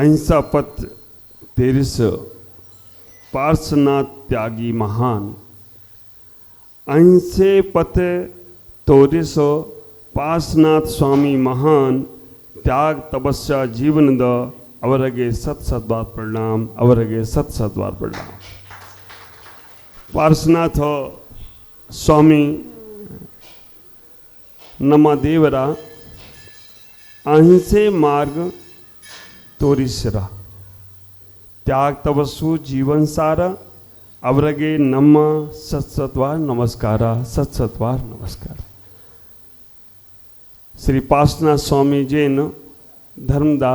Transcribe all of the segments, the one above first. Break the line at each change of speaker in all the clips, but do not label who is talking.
अहिंसा पथ 1300 पार्श्वनाथ त्यागी महान अहिंसे पथ 1300 पार्श्वनाथ स्वामी महान त्याग तपस्या जीवन द ಅವರಿಗೆ सत प्रणाम ಅವರಿಗೆ सत प्रणाम। पार्श्वनाथ स्वामी ನಮ್ಮ ದೇವರ ಅಹಿಂಸೆ ಮಾರ್ಗ ತೋರಿಸಿರ त्याग तपस्सु जीवन सार ಅವರಿಗೆ ನಮ್ಮ सत्सत्वार नमस्कार सत्सत्वार नमस्कार। श्री पार्श्वनाथ स्वामी जैन धर्मದ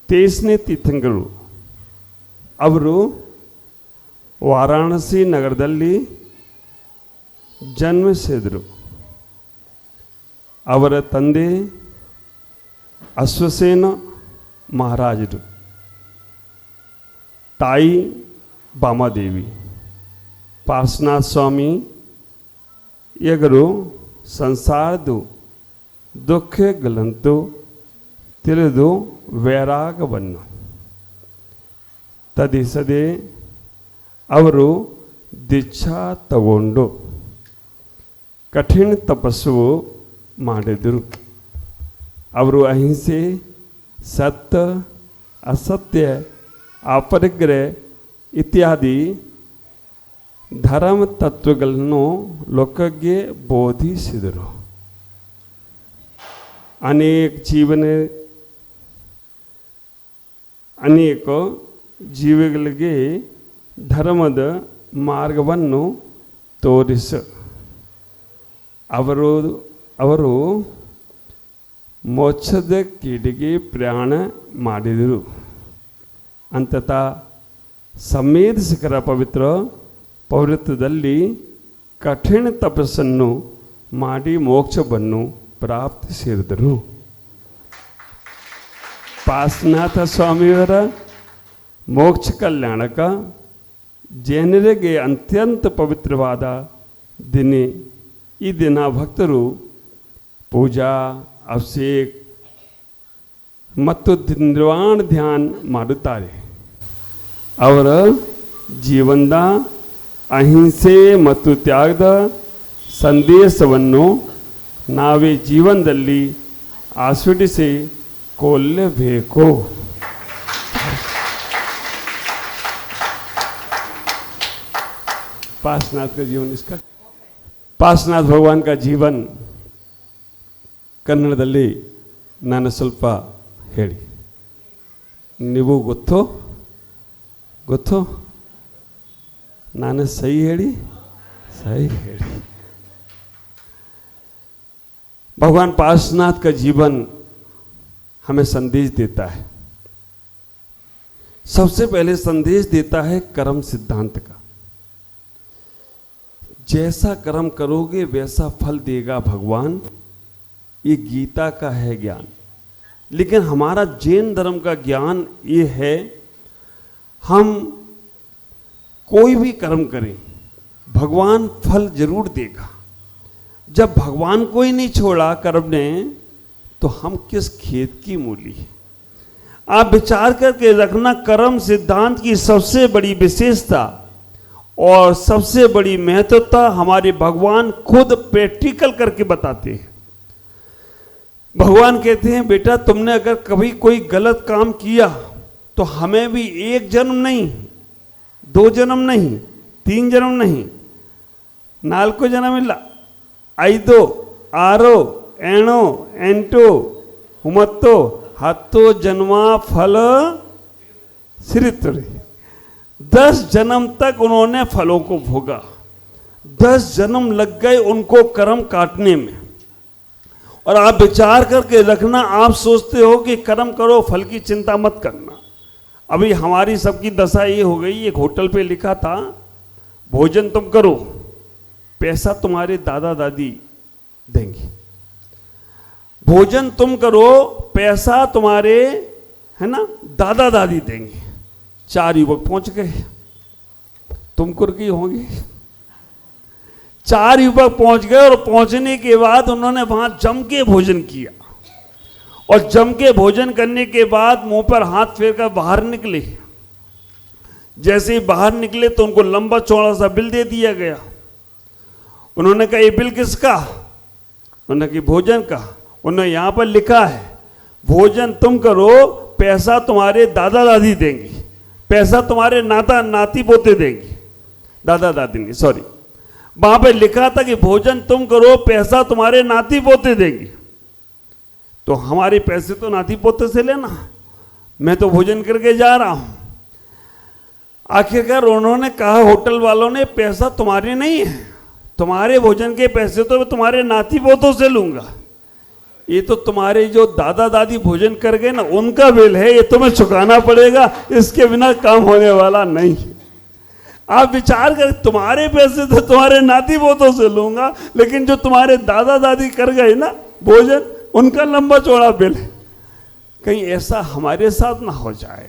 23ನೇ ತೀರ್ಥಂಕರು ಅವರು ವಾರಾಣಸಿ ನಗರದಲ್ಲಿ ಜನ್ಮಿಸಿದರು। ಅವರ ತಂದೆ ಅಶ್ವಸೇನ ಮಹಾರಾಜರು, ತಾಯಿ ಬಾಮಾದೇವಿ। ಪಾರ್ಶ್ವನಾಥ ಸ್ವಾಮಿ ಯಗರು ಸಂಸಾರದ ದುಃಖಗಳಂತೂ ತಿಳಿದು ವೈರಾಗವನ್ನು ತದಿಸದೆ ಅವರು ದೀಕ್ಷಾ ತಗೊಂಡು ಕಠಿಣ ತಪಸ್ಸು ಮಾಡಿದರು। ಅವರು ಅಹಿಂಸೆ, ಸತ್ಯ, ಅಸತ್ಯ, ಅಪರಿಗ್ರಹ ಇತ್ಯಾದಿ ಧರ್ಮ ತತ್ವಗಳನ್ನು ಲೋಕಕ್ಕೆ ಬೋಧಿಸಿದರು। ಅನೇಕ ಜೀವಿಗಳಿಗೆ ಧರ್ಮದ ಮಾರ್ಗವನ್ನು ತೋರಿಸ ಅವರು ಮೋಕ್ಷದ ಕೀಡಿಗೆ ಪ್ರಯಾಣ ಮಾಡಿದರು। ಅಂತತಃ ಸಮೇಧ ಶಿಖರ ಪವಿತ್ರದಲ್ಲಿ ಕಠಿಣ ತಪಸ್ಸನ್ನು ಮಾಡಿ ಮೋಕ್ಷವನ್ನು ಪ್ರಾಪ್ತಿಸಿದರು। ಪಾರ್ಶ್ವನಾಥ ಸ್ವಾಮಿಯವರ ಮೋಕ್ಷ ಕಲ್ಯಾಣಕ ಜನರಿಗೆ ಅತ್ಯಂತ ಪವಿತ್ರವಾದ ದಿನ ಈ ದಿನ ಭಕ್ತರು ಪೂಜಾ ಅಭಿಷೇಕ ಮತ್ತು ನಿರ್ವಾಣ ಧ್ಯಾನ ಮಾಡುತ್ತಾರೆ। ಅವರ ಜೀವನದ ಅಹಿಂಸೆ ಮತ್ತು ತ್ಯಾಗದ ಸಂದೇಶವನ್ನು ನಾವೇ ಜೀವನದಲ್ಲಿ ಆಸ್ವಾದಿಸಿಕೊಳ್ಳಬೇಕು। पार्श्वनाथ का जीवन इसका पार्श्वनाथ भगवान का जीवन ಕನ್ನಡದಲ್ಲಿ ನಾನು ಸ್ವಲ್ಪ ಹೇಳಿ, ನೀವು ಗೊತ್ತೋ ನಾನು ಸही ಹೇಳಿ। भगवान पार्श्वनाथ का जीवन हमें संदेश देता है। सबसे पहले संदेश देता है कर्म सिद्धांत का। जैसा कर्म करोगे वैसा फल देगा भगवान, ये गीता का है ज्ञान। लेकिन हमारा जैन धर्म का ज्ञान ये है, हम कोई भी कर्म करें भगवान फल जरूर देगा। जब भगवान को ही नहीं छोड़ा कर्म ने, तो हम किस खेत की मूली है। आप विचार करके रखना, कर्म सिद्धांत की सबसे बड़ी विशेषता और सबसे बड़ी महत्वता हमारे भगवान खुद प्रैक्टिकल करके बताते हैं। भगवान कहते हैं, बेटा तुमने अगर कभी कोई गलत काम किया तो हमें भी 1 जन्म नहीं, 2 जन्म नहीं, 3 जन्म नहीं, 4 जन्म ಇಲ್ಲ, 5, 6, 7, 8, 9, 10 जन्म फल सिरितरे। 10 जन्म तक उन्होंने फलों को भोगा। 10 जन्म लग गए उनको कर्म काटने में। और आप विचार करके रखना, आप सोचते हो कि कर्म करो फल की चिंता मत करना। अभी हमारी सबकी दशा ये हो गई, एक होटल पे लिखा था भोजन तुम करो, पैसा तुम्हारे दादा दादी देंगे। भोजन तुम करो, पैसा तुम्हारे है ना दादा दादी देंगे। 4 युवक पहुंच गए, तुम कुर्की होंगे। 4 युवक पहुंच गए और पहुंचने के बाद उन्होंने वहां जम के भोजन किया। और जम के भोजन करने के बाद मुंह पर हाथ फेर कर बाहर निकले। जैसे ही बाहर निकले तो उनको लंबा चौड़ा सा बिल दे दिया गया। उन्होंने कहा ये बिल किसका? उन्होंने कहा भोजन का। उन्होंने यहां पर लिखा है भोजन तुम करो, पैसा तुम्हारे दादा दादी देंगे, पैसा तुम्हारे नाता नाती पोते देंगे, दादा दादी नहीं सॉरी, वहां पर लिखा था कि भोजन तुम करो, पैसा तुम्हारे नाती पोते देंगे। तो हमारे पैसे तो नाती पोते से लेना, मैं तो भोजन करके जा रहा हूं। आखिरकार उन्होंने कहा होटल वालों ने पैसा तुम्हारे नहीं है, तुम्हारे भोजन के पैसे तो मैं तुम्हारे नाती पोतों से लूंगा, ये तो तुम्हारे जो दादा दादी भोजन कर गए ना उनका बिल है, ये तुम्हें चुकाना पड़ेगा, इसके बिना काम होने वाला नहीं। आप विचार कर, तुम्हारे पैसे तो तुम्हारे नाती पोतों से लूंगा, लेकिन जो तुम्हारे दादा दादी कर गए ना भोजन, उनका लंबा चौड़ा बिल है। कहीं ऐसा हमारे साथ ना हो जाए।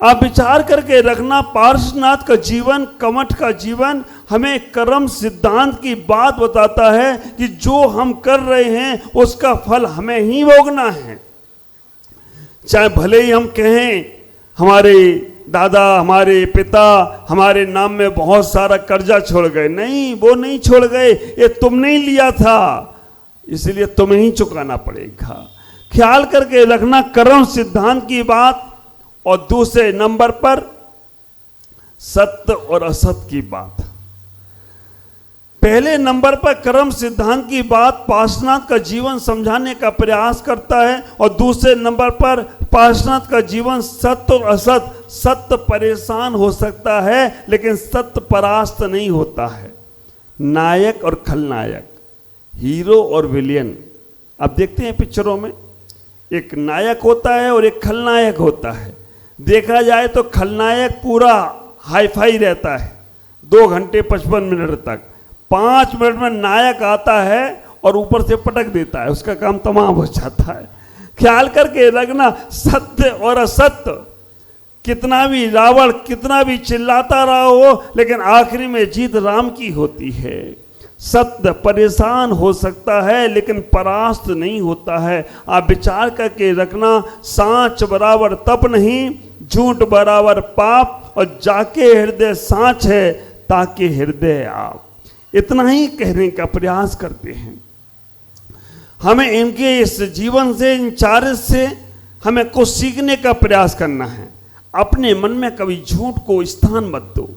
आप विचार करके रखना, पार्श्वनाथ का जीवन, कमठ का जीवन हमें कर्म सिद्धांत की बात बताता है कि जो हम कर रहे हैं उसका फल हमें ही भोगना है। चाहे भले ही हम कहें हमारे दादा, हमारे पिता हमारे नाम में बहुत सारा कर्जा छोड़ गए, नहीं, वो नहीं छोड़ गए, ये तुमने ही लिया था, इसलिए तुम्हें ही चुकाना पड़ेगा। ख्याल करके रखना कर्म सिद्धांत की बात। और दूसरे नंबर पर सत्य और असत्य की बात। पहले नंबर पर कर्म सिद्धांत की बात पार्श्वनाथ का जीवन समझाने का प्रयास करता है, और दूसरे नंबर पर पार्श्वनाथ का जीवन सत्य और असत्य। सत्य परेशान हो सकता है लेकिन सत्य परास्त नहीं होता है। नायक और खलनायक, हीरो और विलियन, आप देखते हैं पिक्चरों में एक नायक होता है और एक खलनायक होता है। देखा जाए तो खलनायक पूरा हाई फाई रहता है 2 घंटे 55 मिनट तक, 5 मिनट में नायक आता है और ऊपर से पटक देता है, उसका काम तमाम हो जाता है। ख्याल करके रखना, सत्य और असत्य, कितना भी रावण कितना भी चिल्लाता रहा हो, लेकिन आखिरी में जीत राम की होती है। सत्य परेशान हो सकता है लेकिन परास्त नहीं होता है। आप विचार करके रखना, सांच बराबर तप नहीं, झूठ बराबर पाप, और जाके हृदय सांच है ताके हृदय आप। इतना ही कहने का प्रयास करते हैं। हमें इनके इस जीवन से, इन चारित्र से हमें कुछ सीखने का प्रयास करना है। अपने मन में कभी झूठ को स्थान मत दो,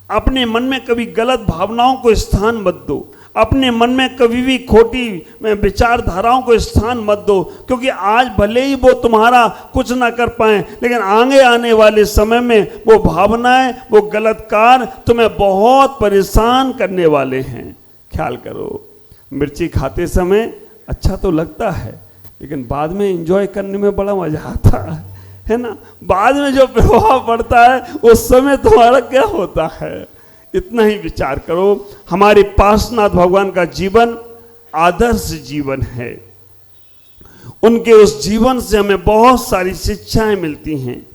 अपने मन में कभी गलत भावनाओं को स्थान मत दो, अपने मन में कभी भी खोटी विचारधाराओं को स्थान मत दो, क्योंकि आज भले ही वो तुम्हारा कुछ ना कर पाए, लेकिन आगे आने वाले समय में वो भावनाएं, वो गलत कार्य तुम्हें बहुत परेशान करने वाले हैं। ख्याल करो, मिर्ची खाते समय अच्छा तो लगता है, लेकिन बाद में एंजॉय करने में बड़ा मजा आता है ना। बाद में जो प्रभाव पड़ता है उस समय तुम्हारा क्या होता है, इतना ही विचार करो। हमारे पार्श्वनाथ भगवान का जीवन आदर्श जीवन है। उनके उस जीवन से हमें बहुत सारी शिक्षाएं मिलती हैं।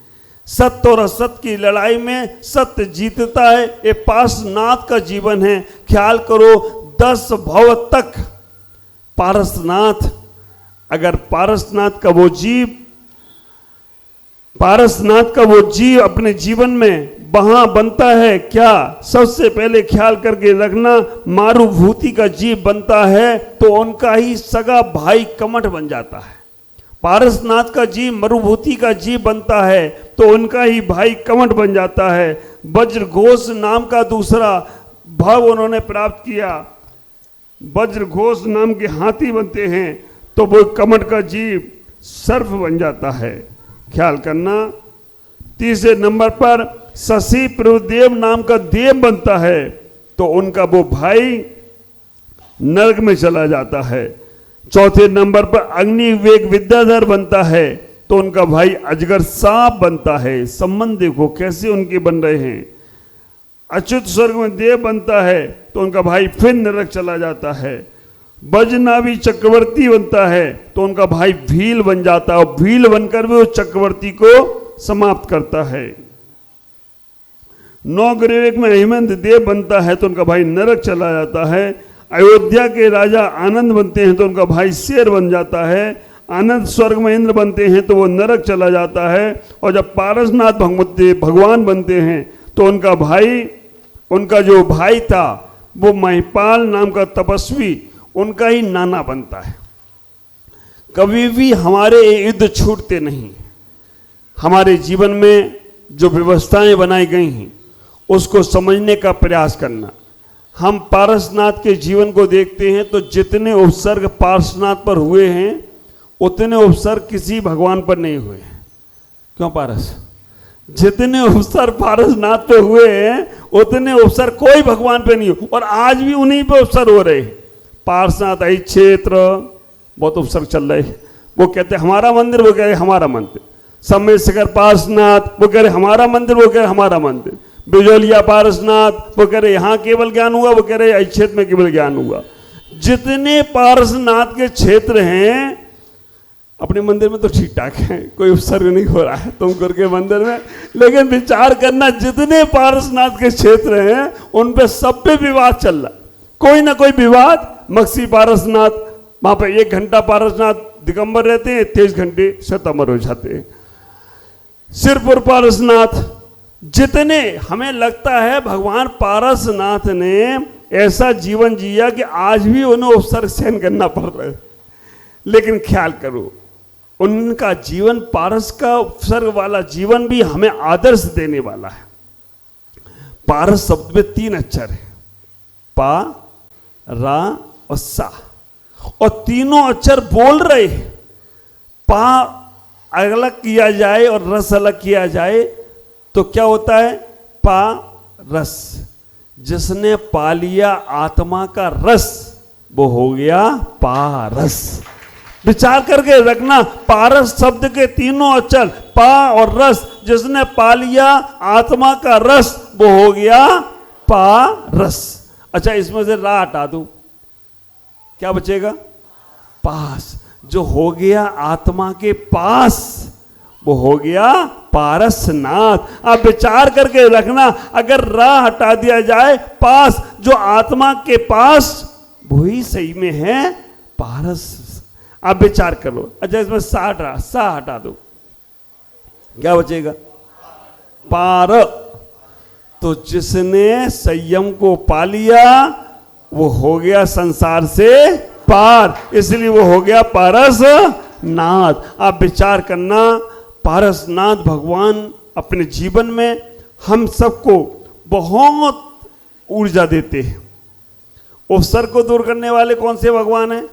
सत्य और असत्य की लड़ाई में सत्य जीतता है, ये पार्श्वनाथ का जीवन है। ख्याल करो, 10 भव तक पारसनाथ, अगर पारसनाथ का वो जीव अपने जीवन में वहां बनता है क्या, सबसे पहले ख्याल करके रखना, मारुभूति का जीव बनता है तो उनका ही सगा भाई कमठ बन जाता है। पारसनाथ का जीव मरुभूति का जीव बनता है तो उनका ही भाई कमठ बन जाता है। वज्र घोष नाम का दूसरा भाव उन्होंने प्राप्त किया, वज्र घोष नाम के हाथी बनते हैं तो वो कमठ का जीव सर्प बन जाता है। ख्याल करना, तीसरे नंबर पर शशि प्रभुदेव नाम का देव बनता है तो उनका वो भाई नरक में चला जाता है। चौथे नंबर पर अग्नि विवेक विद्याधर बनता है तो उनका भाई अजगर सांप बनता है। संबंध देखो कैसे उनके बन रहे हैं। अच्युत स्वर्ग में देव बनता है तो उनका भाई फिर नरक चला जाता है। वज्रनाभि चक्रवर्ती बनता है तो उनका भाई भील बन जाता है और भील बनकर भी वो चक्रवर्ती को समाप्त करता है। नौग्रीविक में हेमंत देव बनता है तो उनका भाई नरक चला जाता है। अयोध्या के राजा आनंद बनते हैं तो उनका भाई शेर बन जाता है। आनंद स्वर्ग में इंद्र बनते हैं तो वो नरक चला जाता है, और जब पारसनाथ भगवान बनते हैं तो उनका भाई, उनका जो भाई था वो महिपाल नाम का तपस्वी, उनका ही नाना बनता है। कभी भी हमारे युद्ध छूटते नहीं। हमारे जीवन में जो व्यवस्थाएं बनाई गई हैं उसको समझने का प्रयास करना। हम पारसनाथ के जीवन को देखते हैं तो जितने उपसर्ग पारसनाथ पर हुए हैं उतने उपसर्ग किसी भगवान पर नहीं हुए। क्यों पारस? जितने उपसर्ग पारसनाथ पे हुए हैं उतने उपसर्ग कोई भगवान पे नहीं हुए, और आज भी उन्हीं पे उपसर्ग हो रहे हैं। पारसनाथ आई क्षेत्र बहुत उपसर्ग चल रहे हैं। वो कहते हैं हमारा मंदिर, वो कह रहे हमारा मंदिर। समय शिखर पारसनाथ, वो कह रहे हमारा मंदिर, वो कह रहे हमारा मंदिर। बिजोलिया पारसनाथ, वो कह रहे यहाँ केवल ज्ञान हुआ, वो कह रहे इस क्षेत्र में केवल ज्ञान हुआ। जितने पारसनाथ के क्षेत्र हैं अपने मंदिर में तो ठीक ठाक है, कोई उपसर्ग नहीं हो रहा है तुमकुर के मंदिर में, लेकिन विचार करना जितने पारसनाथ के क्षेत्र हैं उन पे सब पे विवाद चल रहा, कोई ना कोई विवाद। मक्सी पारसनाथ, वहां पे 1 घंटा पारसनाथ दिगंबर रहते हैं, 23 घंटे श्वेतांबर हो जाते हैं। सिरपुर पारसनाथ, जितने हमें लगता है भगवान पारसनाथ ने ऐसा जीवन जिया कि आज भी उन्हें उपसर्ग सहन करना पड़ रहा है। लेकिन ख्याल करो उनका जीवन, पारस का उपसर्ग वाला जीवन भी हमें आदर्श देने वाला है। पारस शब्द में 3 अक्षर है, पा, रा और सा, और तीनों अक्षर बोल रहे हैं। पा अलग किया जाए और रस अलग किया जाए तो क्या होता है? पा रस। जिसने पा लिया आत्मा का रस वो हो गया पारस। विचार करके रखना, पारस शब्द के तीनों अक्षर पा और रस, जिसने पा लिया आत्मा का रस वो हो गया पारस। अच्छा, इसमें से रा हटा दूं, क्या बचेगा? पास। जो हो गया आत्मा के पास वो हो गया पारसनाथ। अब विचार करके रखना, अगर रा हटा दिया जाए, पास, जो आत्मा के पास वही सही में है पारस। आप विचार करो। अच्छा, इसमें सा हटा दो, क्या बचेगा? पार। तो जिसने संयम को पा लिया वो हो गया संसार से पार, इसलिए वो हो गया पारसनाथ। आप विचार करना, पारसनाथ भगवान अपने जीवन में हम सबको बहुत ऊर्जा देते हैं। उपसर्ग को दूर करने वाले कौन से भगवान हैं?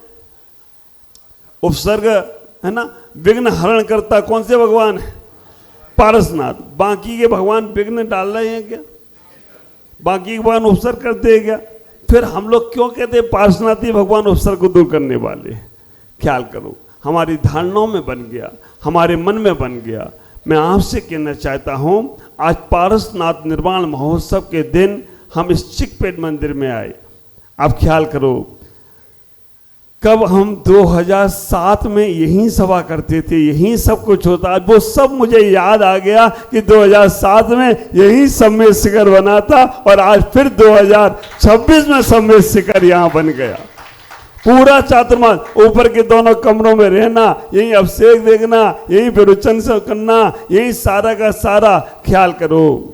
उपसर्ग है ना, विघ्न हरण करता कौन से भगवान है? पारसनाथ। बाकी के भगवान विघ्न डाल रहे हैं क्या? बाकी के भगवान उपसर्ग करते हैं क्या? फिर हम लोग क्यों कहते हैं पारसनाथी भगवान उपसर्ग को दूर करने वाले? ख्याल करो, हमारी धारणाओं में बन गया, हमारे मन में बन गया। मैं आपसे कहना चाहता हूं, आज पारसनाथ निर्वाण महोत्सव के दिन हम इस चिकपेट मंदिर में आए। आप ख्याल करो, कब हम 2007 में यहीं सभा करते थे, यहीं सब कुछ होता। वो सब मुझे याद आ गया कि 2007 में यहीं सम्मेद शिखर बना था, और आज फिर 2026 में सम्मेद शिखर यहाँ बन गया। पूरा चातुर्मास, ऊपर के दोनों कमरों में रहना, यही अभिषेक देखना, यही विरोचन से करना, यही सारा का सारा। ख्याल करो,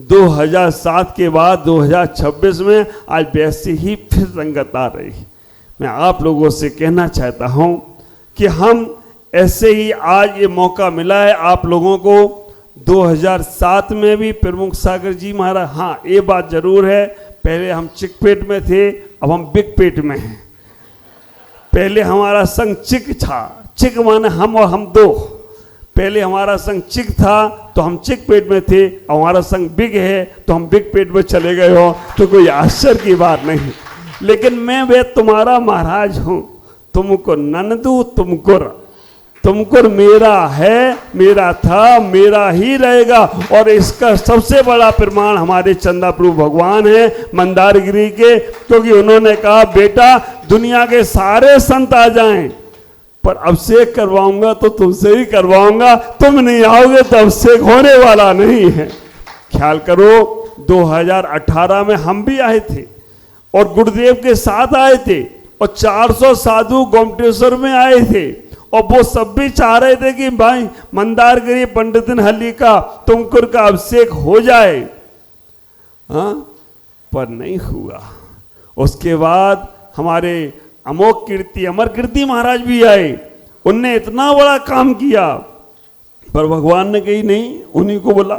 2007 के बाद 2026 में आज वैसे ही फिर रंगत आ रही। मैं आप लोगों से कहना चाहता हूं कि हम ऐसे ही आज ये मौका मिला है आप लोगों को। 2007 में भी प्रमुख सागर जी महाराज, हाँ ये बात जरूर है, पहले हम चिकपेट में थे, अब हम बिगपेट में हैं। पहले हमारा संघ चिक था, चिक माने हम और हम दो। पहले हमारा संघ चिक था तो हम चिकपेट में थे, हमारा संघ बिग है तो हम बिगपेट में चले गए हो, तो कोई आश्चर्य की बात नहीं। लेकिन मैं वे तुम्हारा महाराज हूं, तुमको नंदू, तुमको मेरा है, मेरा था, मेरा ही रहेगा। और इसका सबसे बड़ा प्रमाण हमारे चंदा प्रभु भगवान है मंदारगिरी के, क्योंकि उन्होंने कहा बेटा दुनिया के सारे संत आ जाएं, पर अभिषेक करवाऊंगा तो तुमसे ही करवाऊंगा, तुम नहीं आओगे तो अभिषेक होने वाला नहीं है। ख्याल करो, 2018 में हम भी आए थे और गुरुदेव के साथ आए थे, और 400 साधु गोमटेश्वर में आए थे, और वो सब भी चाह रहे थे कि भाई मंदारगिरी पंडितन हल्ली का तुमकुर का अभिषेक हो जाए, हाँ, पर नहीं हुआ। उसके बाद हमारे अमोघ कीर्ति अमर कीर्ति महाराज भी आए, उनने इतना बड़ा काम किया, पर भगवान ने कही नहीं, उन्हीं को बोला।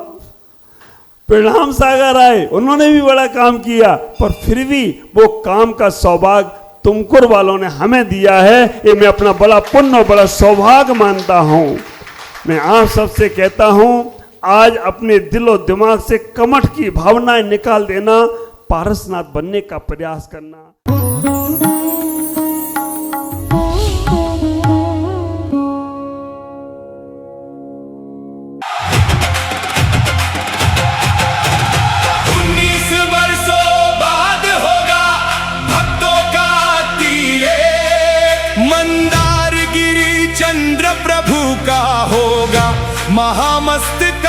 परिणाम सागर आए, उन्होंने भी बड़ा काम किया, पर फिर भी वो काम का सौभाग्य तुमकुर वालों ने हमें दिया है। ये मैं अपना बड़ा पुण्य और बड़ा सौभाग्य मानता हूं। मैं आप सबसे कहता हूं, आज अपने दिल और दिमाग से कमठ की भावनाएं निकाल देना, पारसनाथ बनने का प्रयास करना।
चंद्र प्रभु का होगा महामस्तकाभिषेक।